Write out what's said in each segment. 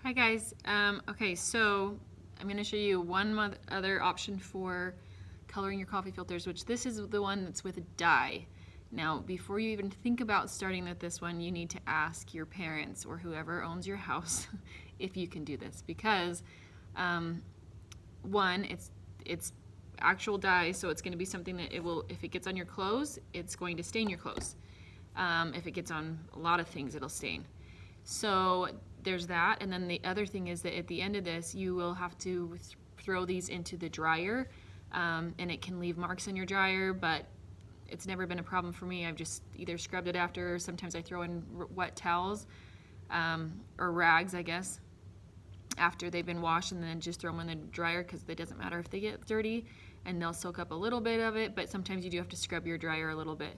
Hi guys. Okay, so I'm going to show you one other option for coloring your coffee filters, which this is the one that's with a dye. Now, before you even think about starting with this one, you need to ask your parents or whoever owns your house if you can do this, because one, it's actual dye, so it's going to be something that it will, if it gets on your clothes, it's going to stain your clothes. If it gets on a lot of things, it'll stain. So there's that, and then the other thing is that at the end of this, you will have to throw these into the dryer, and it can leave marks in your dryer, but it's never been a problem for me. I've just either scrubbed it after, or sometimes I throw in wet towels, or rags, I guess, after they've been washed, and then just throw them in the dryer because it doesn't matter if they get dirty, and they'll soak up a little bit of it, but sometimes you do have to scrub your dryer a little bit.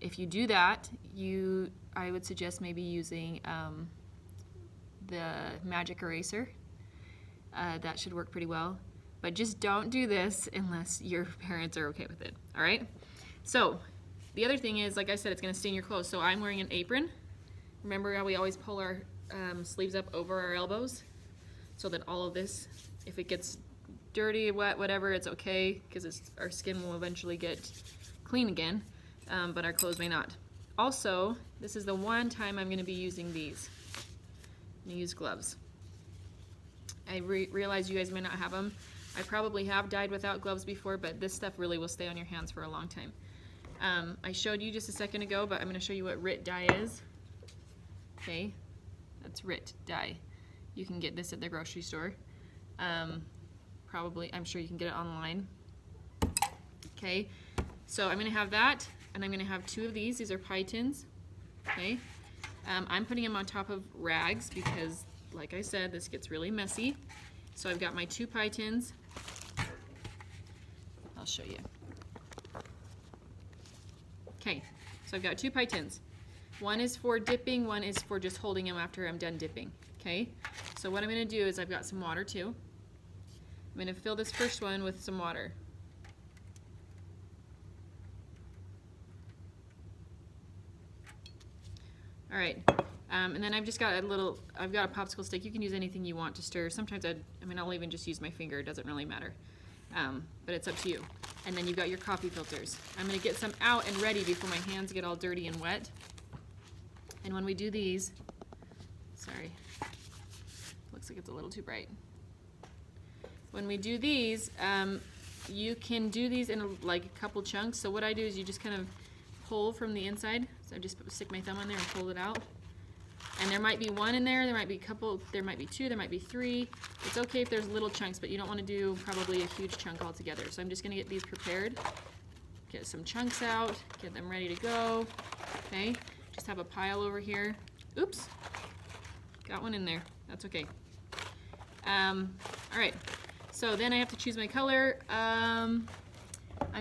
If you do that, I would suggest maybe using the magic eraser. That should work pretty well. But just don't do this unless your parents are okay with it. All right? So the other thing is, like I said, it's going to stain your clothes. So I'm wearing an apron. Remember how we always pull our sleeves up over our elbows so that all of this, if it gets dirty, wet, whatever, it's okay because our skin will eventually get clean again. But our clothes may not. Also, this is the one time I'm going to be using these. I'm going to use gloves. I realize you guys may not have them. I probably have dyed without gloves before, but this stuff really will stay on your hands for a long time. I showed you just a second ago, but I'm going to show you what RIT dye is. Okay, that's RIT dye. You can get this at the grocery store. Probably, I'm sure you can get it online. Okay, so I'm going to have that. And I'm going to have two of these. These are pie tins. Okay. I'm putting them on top of rags because, like I said, this gets really messy. So I've got my two pie tins. I'll show you. Okay. So I've got two pie tins. One is for dipping. One is for just holding them after I'm done dipping. Okay. So what I'm going to do is I've got some water too. I'm going to fill this first one with some water. All right, and then I've just got I've got a popsicle stick. You can use anything you want to stir. Sometimes I'll even just use my finger. It doesn't really matter, but it's up to you. And then you've got your coffee filters. I'm gonna get some out and ready before my hands get all dirty and wet. And when we do these, sorry, looks like it's a little too bright. When we do these, you can do these in like a couple chunks. So what I do is you just kind of pull from the inside. So I just stick my thumb on there and pull it out. And there might be one in there, there might be a couple, there might be two, there might be three. It's okay if there's little chunks, but you don't want to do probably a huge chunk altogether. So I'm just going to get these prepared, get some chunks out, get them ready to go. Okay, just have a pile over here. Oops, got one in there. That's okay. All right, so then I have to choose my color. I'm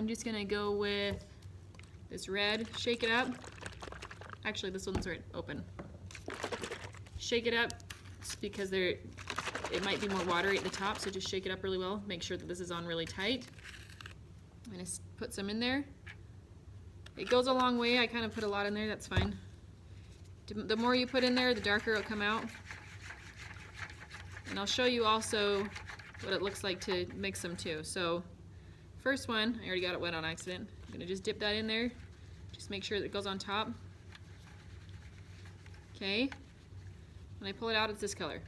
just going to go with this red. Shake it up. Actually, this one's right open. Shake it up because it might be more watery at the top, so just shake it up really well. Make sure that this is on really tight. I'm going to put some in there. It goes a long way. I kind of put a lot in there. That's fine. The more you put in there, the darker it'll come out. And I'll show you also what it looks like to mix them too. So first one, I already got it wet on accident. I'm going to just dip that in there. Just make sure that it goes on top. Okay. When I pull it out, it's this color.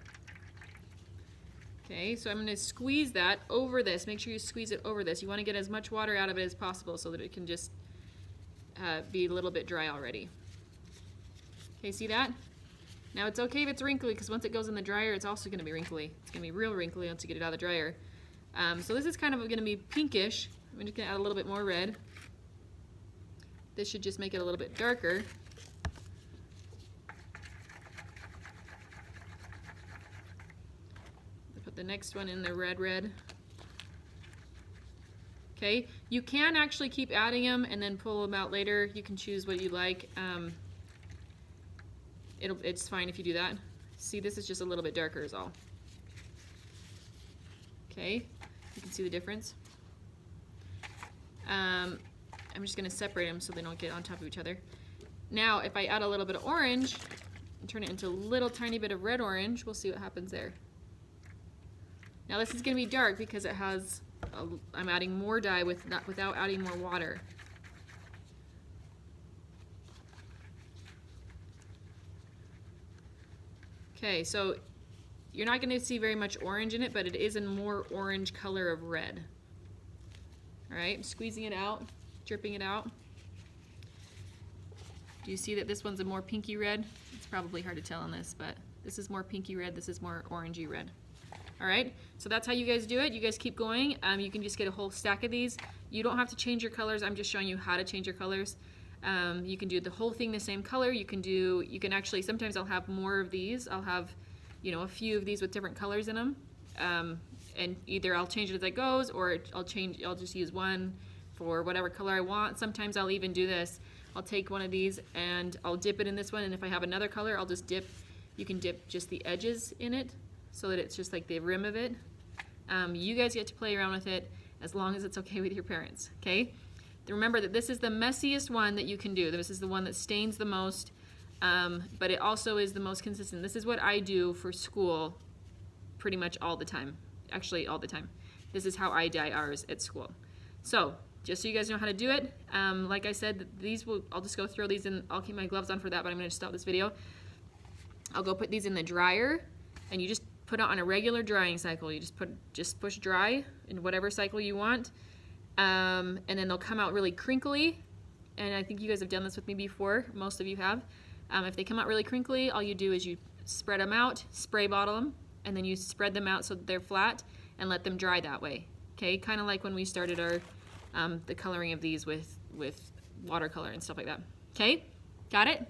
Okay, so I'm going to squeeze that over this. Make sure you squeeze it over this. You want to get as much water out of it as possible so that it can just be a little bit dry already. Okay, see that? Now it's okay if it's wrinkly because once it goes in the dryer, it's also going to be wrinkly. It's going to be real wrinkly once you get it out of the dryer. So this is kind of going to be pinkish. I'm just going to add a little bit more red. This should just make it a little bit darker. Put the next one in the red. Okay, you can actually keep adding them and then pull them out later. You can choose what you like. It's fine if you do that. See, this is just a little bit darker is all. Okay, you can see the difference. I'm just going to separate them so they don't get on top of each other. Now, if I add a little bit of orange, and turn it into a little tiny bit of red orange. We'll see what happens there. Now this is going to be dark because it has, I'm adding more dye without adding more water. Okay, so you're not going to see very much orange in it, but it is a more orange color of red. All right, I'm squeezing it out, dripping it out. Do you see that this one's a more pinky red? It's probably hard to tell on this, but this is more pinky red, this is more orangey red. All right, so that's how you guys do it. You guys keep going. You can just get a whole stack of these. You don't have to change your colors. I'm just showing you how to change your colors. You can do the whole thing the same color. You can actually, sometimes I'll have more of these. I'll have, you know, a few of these with different colors in them. And either I'll change it as it goes, or I'll just use one for whatever color I want. Sometimes I'll even do this. I'll take one of these and I'll dip it in this one, and if I have another color, I'll just dip, you can dip just the edges in it so that it's just like the rim of it. You guys get to play around with it as long as it's okay with your parents, okay? Remember that this is the messiest one that you can do. This is the one that stains the most, but it also is the most consistent. This is what I do for school pretty much all the time. Actually, all the time. This is how I dye ours at school. So, just so you guys know how to do it, like I said, I'll just go throw these in. I'll keep my gloves on for that, but I'm going to stop this video. I'll go put these in the dryer, and you just put it on a regular drying cycle. You just push dry in whatever cycle you want, and then they'll come out really crinkly. And I think you guys have done this with me before. Most of you have. If they come out really crinkly, all you do is you spread them out, spray bottle them, and then you spread them out so that they're flat and let them dry that way. Okay, kind of like when we started our the coloring of these with watercolor and stuff like that. Okay, got it?